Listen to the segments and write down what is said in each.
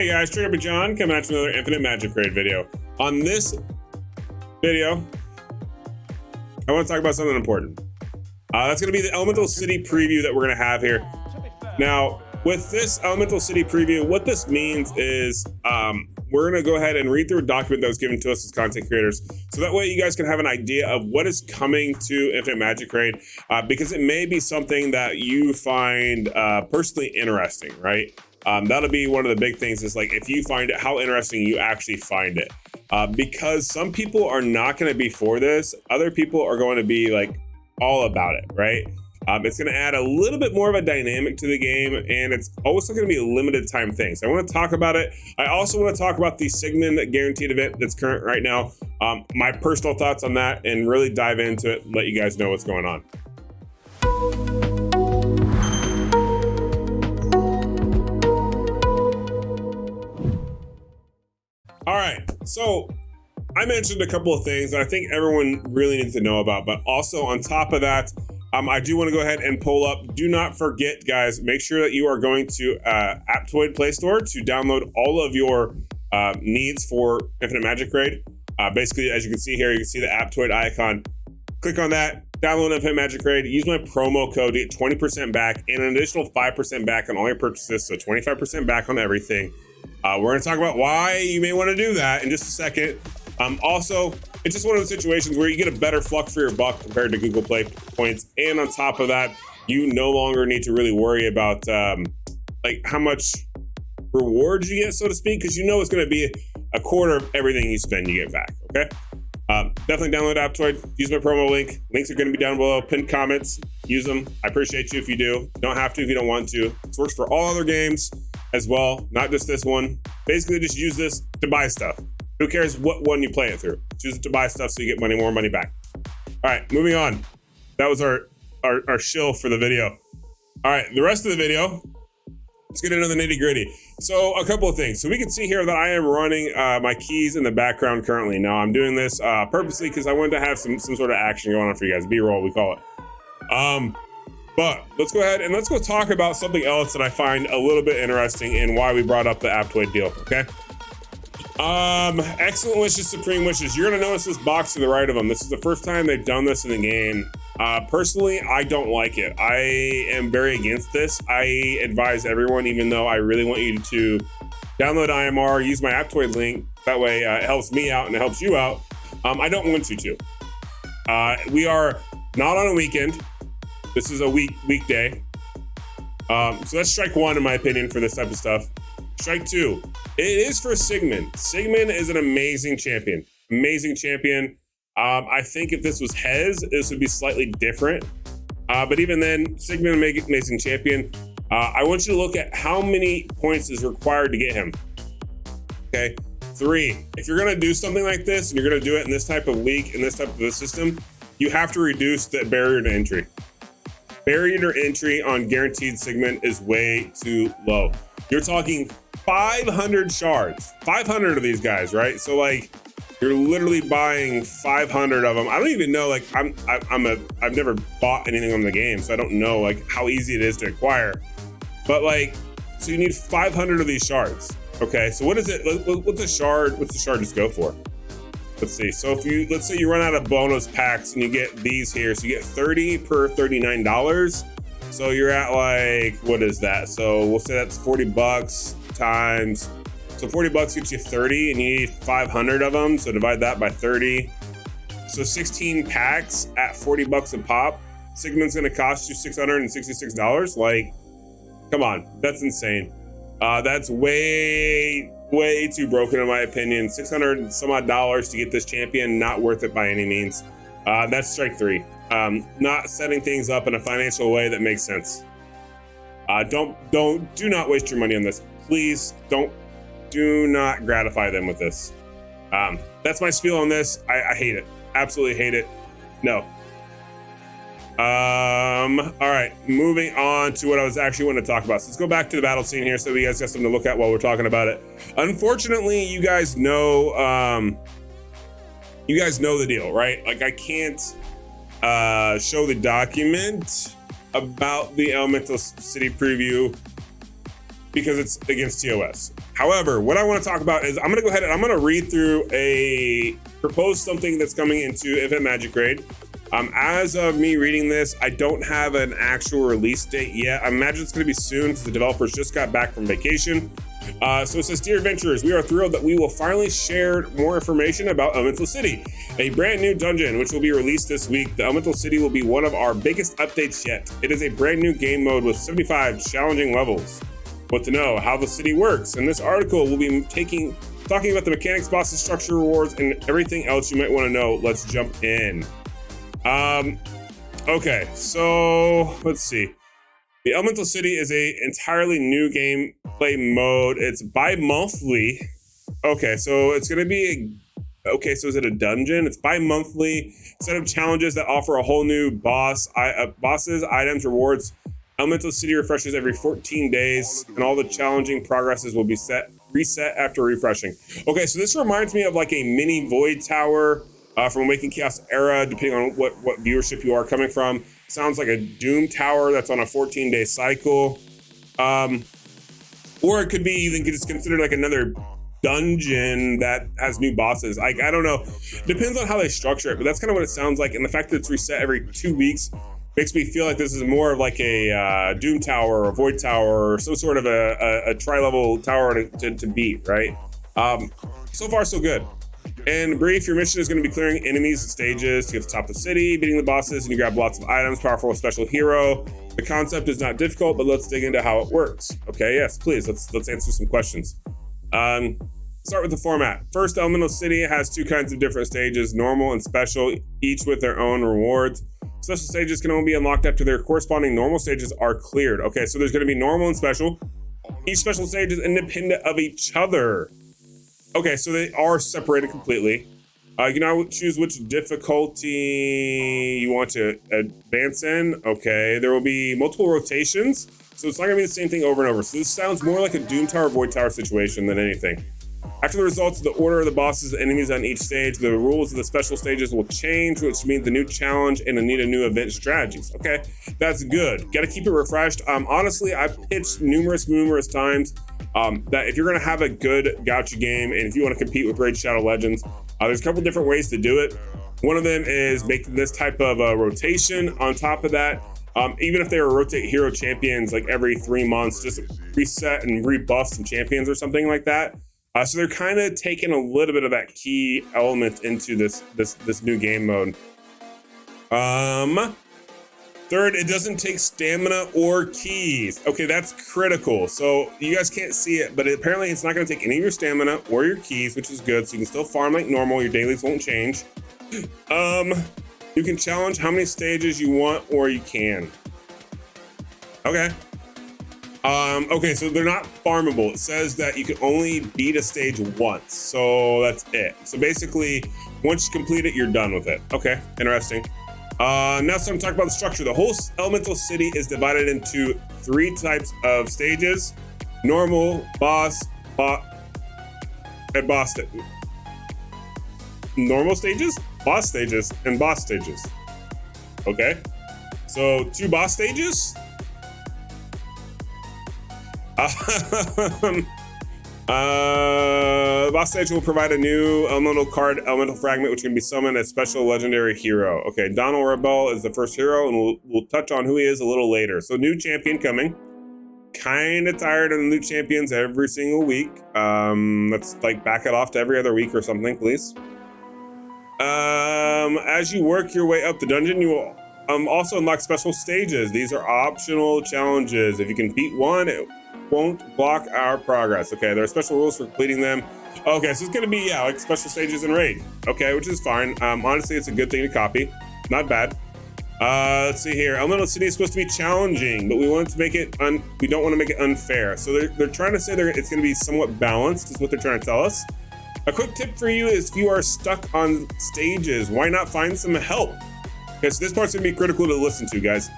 Hey guys, Trigger John coming at you with another Infinite Magic Raid video. On this video, I want to talk about something important. That's going to be the Elemental City preview that we're going to have here. Now, with this Elemental City preview, what this means is we're going to go ahead and read through a document that was given to us as content creators. So that way you guys can have an idea of what is coming to Infinite Magic Raid, because it may be something that you find personally interesting, right? That'll be one of the big things is like if you find it, how interesting you actually find it. Because some people are not going to be for this. Other people are going to be like all about it, right? It's going to add a little bit more of a dynamic to the game, and it's also going to be a limited time thing. So I want to talk about it. I also want to talk about the Sigmund guaranteed event that's current right now. My personal thoughts on that, and really dive into it, let you guys know what's going on. All right, so I mentioned a couple of things that I think everyone really needs to know about, but also on top of that, I do want to go ahead and pull up. Do not forget, guys, make sure that you are going to Aptoide Play Store to download all of your needs for Infinite Magic Raid. Basically, as you can see here, you can see the Aptoide icon. Click on that, download Infinite Magic Raid, use my promo code to get 20% back and an additional 5% back on all your purchases, so 25% back on everything. We're going to talk about why you may want to do that in just a second. Also, it's just one of those situations where you get a better fluck for your buck compared to Google Play points. And on top of that, you no longer need to really worry about like how much rewards you get, so to speak, because you know it's going to be a quarter of everything you spend you get back, okay? Definitely download Aptoide, use my promo link. Links are going to be down below, pinned comments, use them. I appreciate you if you do. You don't have to if you don't want to. This works for all other games as well, not just this one. Basically, just use this to buy stuff. Who cares what one you play it through? Choose it to buy stuff so you get more money back. All right, moving on. That was our shill for the video. All right, the rest of the video, let's get into the nitty gritty. So a couple of things. So we can see here that I am running my keys in the background currently. Now I'm doing this purposely because I wanted to have some sort of action going on for you guys. B-roll, we call it. But let's go ahead and let's go talk about something else that I find a little bit interesting and why we brought up the Aptoide deal, okay? Excellent Wishes, Supreme Wishes. You're gonna notice this box to the right of them. This is the first time they've done this in the game. Personally, I don't like it. I am very against this. I advise everyone, even though I really want you to download IMR, use my Aptoide link. That way it helps me out and it helps you out. I don't want you to. We are not on a weekend. This is a weekday. So that's strike one, in my opinion, for this type of stuff. Strike two, it is for Sigmund. Sigmund is an amazing champion. Amazing champion. I think if this was Hez, this would be slightly different. But even then, Sigmund, amazing champion. I want you to look at how many points is required to get him. Okay, 3. If you're gonna do something like this, and you're gonna do it in this type of league, in this type of a system, you have to reduce the barrier to entry. Barrier to entry on guaranteed Sigmund is way too low. You're talking 500 shards, 500 of these guys, right? So like, you're literally buying 500 of them. I don't even know, like, I've never bought anything on the game, so I don't know like how easy it is to acquire. But like, so you need 500 of these shards. Okay, so what is it? What's the shard just go for? Let's see. So if let's say you run out of bonus packs and you get these here, so you get 30 per $39. So you're at like, what is that? So we'll say that's 40 bucks times, so 40 bucks gets you 30 and you need 500 of them. So divide that by 30. So 16 packs at 40 bucks a pop. Sigmund's gonna cost you $666. Like, come on, that's insane. That's way too broken in my opinion. 600 and some odd dollars to get this champion, not worth it by any means. That's strike 3. Not setting things up in a financial way that makes sense. Do not waste your money on this. Please do not gratify them with this. That's my spiel on this. I hate it. Absolutely hate it. No. All right, moving on to what I was actually wanting to talk about. So let's go back to the battle scene here so you guys got something to look at while we're talking about it. Unfortunately, you guys know the deal, right? Like, I can't show the document about the Elemental City preview because it's against TOS. However, what I want to talk about is I'm going to go ahead and I'm going to read through propose something that's coming into Event Magic Grade. As of me reading this, I don't have an actual release date yet. I imagine it's going to be soon because the developers just got back from vacation. So it says, Dear adventurers, we are thrilled that we will finally share more information about Elemental City, a brand new dungeon which will be released this week. The Elemental City will be one of our biggest updates yet. It is a brand new game mode with 75 challenging levels. What to know, how the city works. In this article, we'll be talking about the mechanics, bosses, structure, rewards, and everything else you might want to know. Let's jump in. Okay, so let's see. The Elemental City is a entirely new gameplay mode. It's bi-monthly. Okay, so it's gonna be so is it a dungeon? It's bi-monthly set of challenges that offer a whole new bosses, items, rewards. Elemental City refreshes every 14 days, and all the challenging progresses will be reset after refreshing. Okay, so this reminds me of like a mini Void Tower from Awakened Chaos era, depending on what viewership you are coming from. Sounds like a Doom Tower that's on a 14-day cycle. Or it could be even just considered like another dungeon that has new bosses. I don't know. Depends on how they structure it, but that's kind of what it sounds like. And the fact that it's reset every 2 weeks makes me feel like this is more of like a Doom Tower or a Void Tower or some sort of a tri-level tower to beat, right? So far, so good. In brief, your mission is going to be clearing enemies and stages to get to the top of the city, beating the bosses, and you grab lots of items, powerful special hero. The concept is not difficult, but let's dig into how it works. Okay, yes, please, let's answer some questions. Start with the format. First, Elemental City has 2 kinds of different stages, normal and special, each with their own rewards. Special stages can only be unlocked after their corresponding normal stages are cleared. Okay, so there's going to be normal and special. Each special stage is independent of each other. Okay, so they are separated completely. You can now choose which difficulty you want to advance in. Okay, there will be multiple rotations, so it's not gonna be the same thing over and over. So this sounds more like a Doom Tower, Void Tower situation than anything. After the results of the order of the bosses and enemies on each stage, the rules of the special stages will change, which means the new challenge and need a new event strategies. Okay, that's good. Got to keep it refreshed. Honestly, I've pitched numerous times that if you're going to have a good gacha game and if you want to compete with Raid Shadow Legends, there's a couple different ways to do it. One of them is making this type of rotation. On top of that, even if they were rotate hero champions like every 3 months, just reset and rebuff some champions or something like that. So they're kind of taking a little bit of that key element into this new game mode. Third, it doesn't take stamina or keys. Okay, that's critical. So you guys can't see it, but apparently it's not going to take any of your stamina or your keys, which is good. So you can still farm like normal. Your dailies won't change. You can challenge how many stages you want, or you can. Okay. Okay, so they're not farmable. It says that you can only beat a stage once, so that's it. So basically, once you complete it, you're done with it. Okay, interesting. Now it's time to talk about the structure. The whole Elemental City is divided into 3 types of stages: normal, boss, and boss. Normal stages, boss stages, and boss stages. Okay, so 2 boss stages. Boss stage will provide a new elemental card, elemental fragment, which can be summoned as special legendary hero. Okay, Donald Rebel is the first hero, and we'll touch on who he is a little later. So new champion coming. Kind of tired of the new champions every single week. Let's like back it off to every other week or something, please. As you work your way up the dungeon, you will also unlock special stages. These are optional challenges. If you can beat one, it won't block our progress. Okay, there are special rules for completing them. Okay, so it's gonna be, yeah, like special stages in Raid. Okay, which is fine. Honestly, it's a good thing to copy. Not bad. Let's see here. Elemental City is supposed to be challenging, but we want to make it we don't want to make it unfair. So they're trying to say it's gonna be somewhat balanced, is what they're trying to tell us. A quick tip for you is if you are stuck on stages, why not find some help? Okay, so this part's gonna be critical to listen to, guys.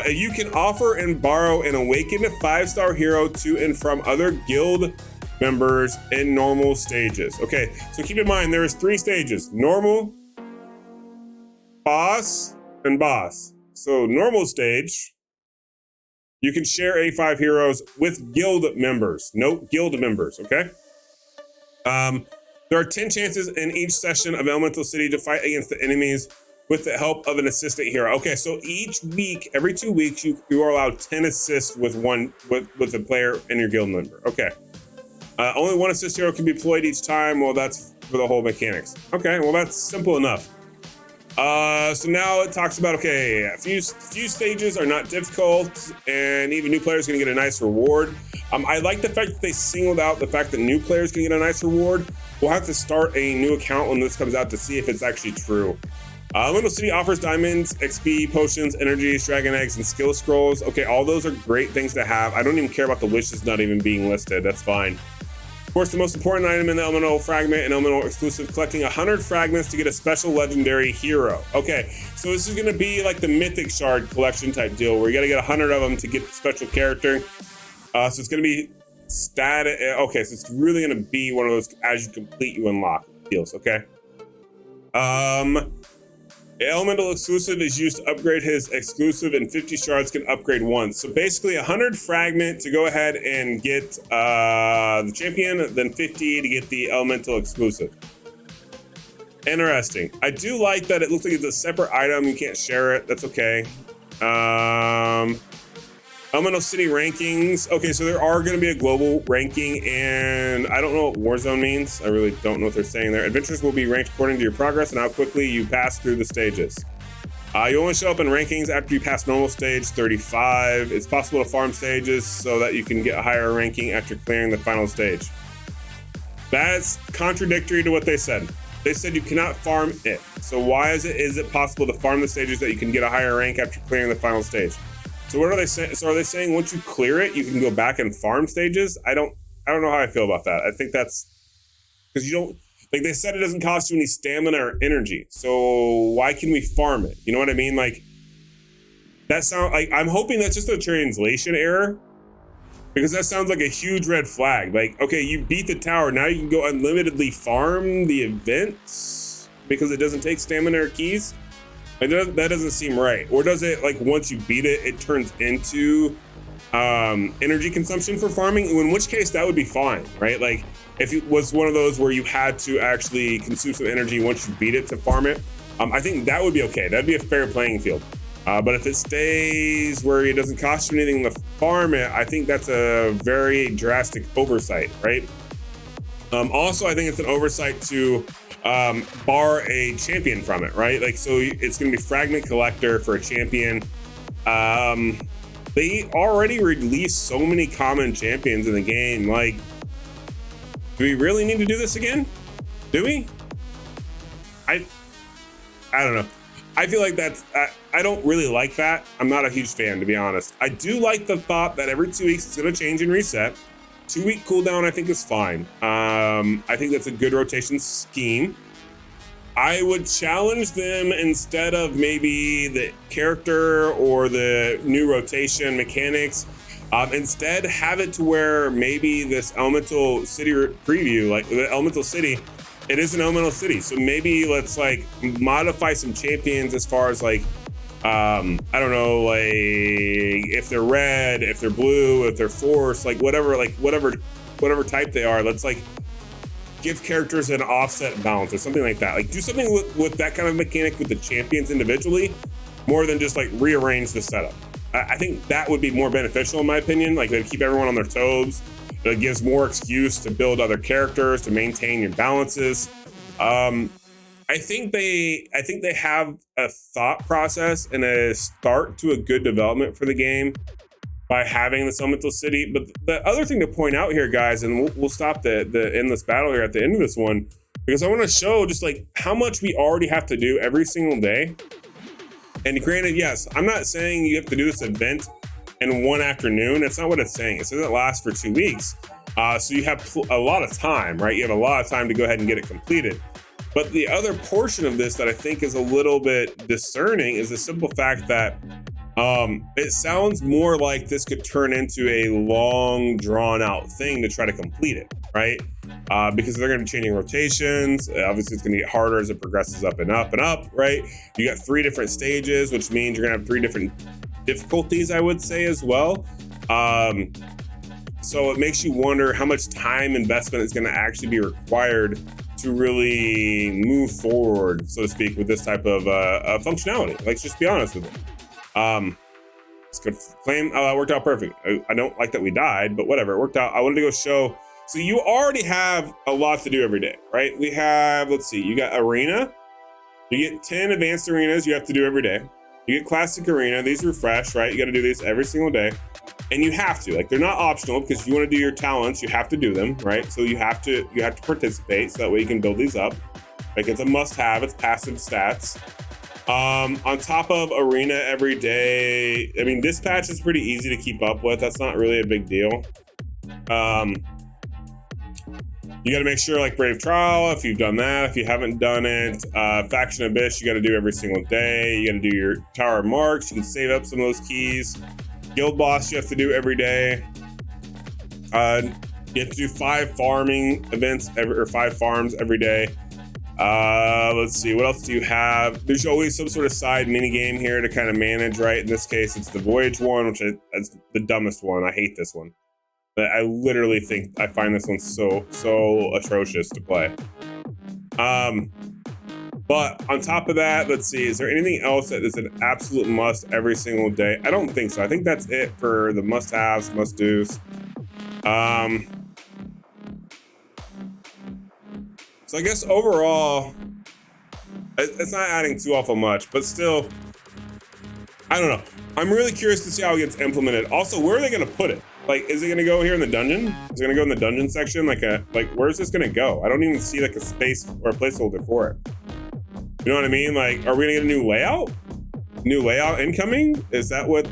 You can offer and borrow an awakened 5-star hero to and from other guild members in normal stages. Okay, so keep in mind there's 3 stages: normal, boss, and boss. So normal stage, You can share 85 heroes with guild members. Note guild members, okay? There are 10 chances in each session of Elemental City to fight against the enemies with the help of an assistant hero. Okay, so each week, every 2 weeks, you are allowed 10 assists with a player and your guild member. Okay. Only one assist hero can be deployed each time. Well, that's for the whole mechanics. Okay, well, that's simple enough. So now it talks about, okay, a few stages are not difficult, and even new players can get a nice reward. I like the fact that they singled out the fact that new players can get a nice reward. We'll have to start a new account when this comes out to see if it's actually true. Elemental City offers diamonds, XP, potions, energies, dragon eggs, and skill scrolls. Okay, all those are great things to have. I don't even care about the wishes not even being listed. That's fine. Of course, the most important item in the Elemental Fragment and Elemental Exclusive, collecting 100 fragments to get a special legendary hero. Okay, so this is going to be like the Mythic Shard collection type deal where you got to get 100 of them to get the special character. So it's going to be static. Okay, so it's really going to be one of those as you complete, you unlock deals. Okay. Elemental Exclusive is used to upgrade his exclusive, and 50 shards can upgrade once. So basically 100 fragment to go ahead and get the champion, then 50 to get the Elemental Exclusive. Interesting. I do like that it looks like it's a separate item. You can't share it. That's okay. Elemental City rankings. Okay, so there are going to be a global ranking, and I don't know what Warzone means. I really don't know what they're saying there. Adventures will be ranked according to your progress and how quickly you pass through the stages. You only show up in rankings after you pass normal stage 35. It's possible to farm stages so that you can get a higher ranking after clearing the final stage. That's contradictory to what they said. They said you cannot farm it. So why is it possible to farm the stages that you can get a higher rank after clearing the final stage? So what are they saying? So are they saying once you clear it, you can go back and farm stages? I don't know how I feel about that. I think that's because you don't, like they said, it doesn't cost you any stamina or energy. So why can we farm it? You know what I mean? Like that sound like, I'm hoping that's just a translation error, because that sounds like a huge red flag. Like, okay, you beat the tower. Now you can go unlimitedly farm the events because it doesn't take stamina or keys. Like that doesn't seem right. Or does it, like once you beat it, it turns into energy consumption for farming? In which case that would be fine, right? Like if it was one of those where you had to actually consume some energy once you beat it to farm it, I think that would be okay. That'd be a fair playing field. But if it stays where it doesn't cost you anything to farm it, I think that's a very drastic oversight, right? Also, I think it's an oversight to bar a champion from it, right? Like, so it's going to be Fragment Collector for a champion. They already released so many common champions in the game. Like, do we really need to do this again? Do we? I don't know. I feel like that's, I don't really like that. I'm not a huge fan, to be honest. I do like the thought that every 2 weeks it's going to change and reset. 2 week cooldown, I think, is fine. I think that's a good rotation scheme. I would challenge them, instead of maybe the character or the new rotation mechanics, instead have it to where maybe this Elemental City preview, like the Elemental City, it is an Elemental City. So maybe let's like modify some champions as far as like, I don't know, like if they're red, if they're blue, if they're force, like whatever type they are, let's like give characters an offset balance or something like that. Like do something with that kind of mechanic with the champions individually, more than just like rearrange the setup. I think that would be more beneficial in my opinion. Like they'd keep everyone on their toes. It gives more excuse to build other characters, to maintain your balances. I think they have a thought process and a start to a good development for the game by having this Elemental City. But the other thing to point out here, guys, and we'll stop the endless battle here at the end of this one, because I want to show just like how much we already have to do every single day. And granted, yes, I'm not saying you have to do this event in one afternoon. That's not what it's saying. It says it lasts for 2 weeks. So you have a lot of time, right? You have a lot of time to go ahead and get it completed. But the other portion of this that I think is a little bit discerning is the simple fact that it sounds more like this could turn into a long, drawn-out thing to try to complete it, right? Because they're going to be changing rotations. Obviously, it's going to get harder as it progresses up and up and up, right? You got 3 different stages, which means you're going to have 3 different difficulties, I would say, as well. So it makes you wonder how much time investment is going to actually be required to really move forward, so to speak, with this type of functionality. Let's just be honest with it. It's good claim. It worked out perfect. I don't like that we died, but whatever. It worked out. I wanted to go show. So you already have a lot to do every day, right? We have, let's see, you got arena. You get 10 advanced arenas you have to do every day. You get classic arena. These refresh, right? You got to do these every single day. And you have to, like, they're not optional, because if you want to do your talents, you have to do them, right? So you have to participate, so that way you can build these up. Like, it's a must-have. It's passive stats. On top of arena every day, I mean, dispatch is pretty easy to keep up with. That's not really a big deal. You got to make sure, like, Brave Trial, if you've done that. If you haven't done it, Faction Abyss, you got to do every single day. You got to do your Tower of Marks. You can save up some of those keys. Guild Boss, you have to do every day. You have to do 5 farming events, or 5 farms every day. Let's see, what else do you have? There's always some sort of side mini game here to kind of manage, right? In this case, it's the Voyage one, which is the dumbest one. I hate this one. But I literally think I find this one so atrocious to play. But on top of that, let's see, is there anything else that is an absolute must every single day? I don't think so. I think that's it for the must-haves, must-dos. So I guess overall, it's not adding too awful much, but still, I don't know. I'm really curious to see how it gets implemented. Also, where are they going to put it? Like, is it going to go here in the dungeon? Is it going to go in the dungeon section? Like, where's this going to go? I don't even see, like, a space or a placeholder for it. You know what I mean? Like, are we going to get a new layout? New layout incoming? Is that what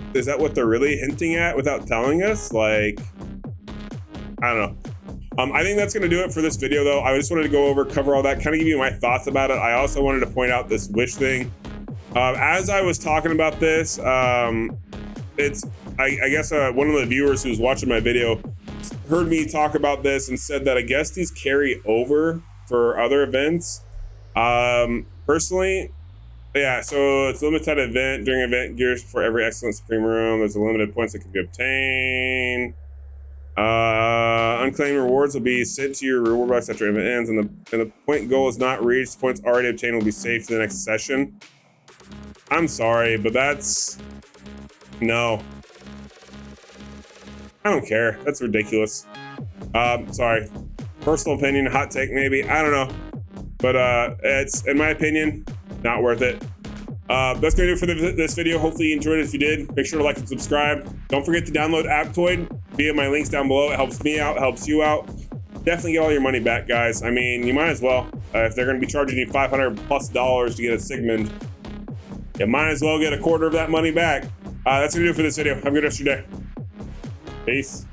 they're really hinting at without telling us? Like, I don't know. I think that's going to do it for this video, though. I just wanted to go over, cover all that, kind of give you my thoughts about it. I also wanted to point out this wish thing. As I was talking about this, I guess one of the viewers who's watching my video heard me talk about this and said that I guess these carry over for other events. Personally, yeah, so it's a limited event. During event gears for every excellent supreme room, there's a limited points that can be obtained. Unclaimed rewards will be sent to your reward box after event ends, and the point goal is not reached. Points already obtained will be saved for the next session. I'm sorry, but no. I don't care. That's ridiculous. Sorry. Personal opinion, hot take maybe. I don't know. But it's, in my opinion, not worth it. That's gonna do it for this video. Hopefully you enjoyed it. If you did, make sure to like and subscribe. Don't forget to download Aptoide via my links down below. It helps me out, helps you out. Definitely get all your money back, guys. I mean, you might as well. If they're gonna be charging you $500+ to get a Sigmund, you might as well get a quarter of that money back. That's gonna do it for this video. Have a good rest of your day. Peace.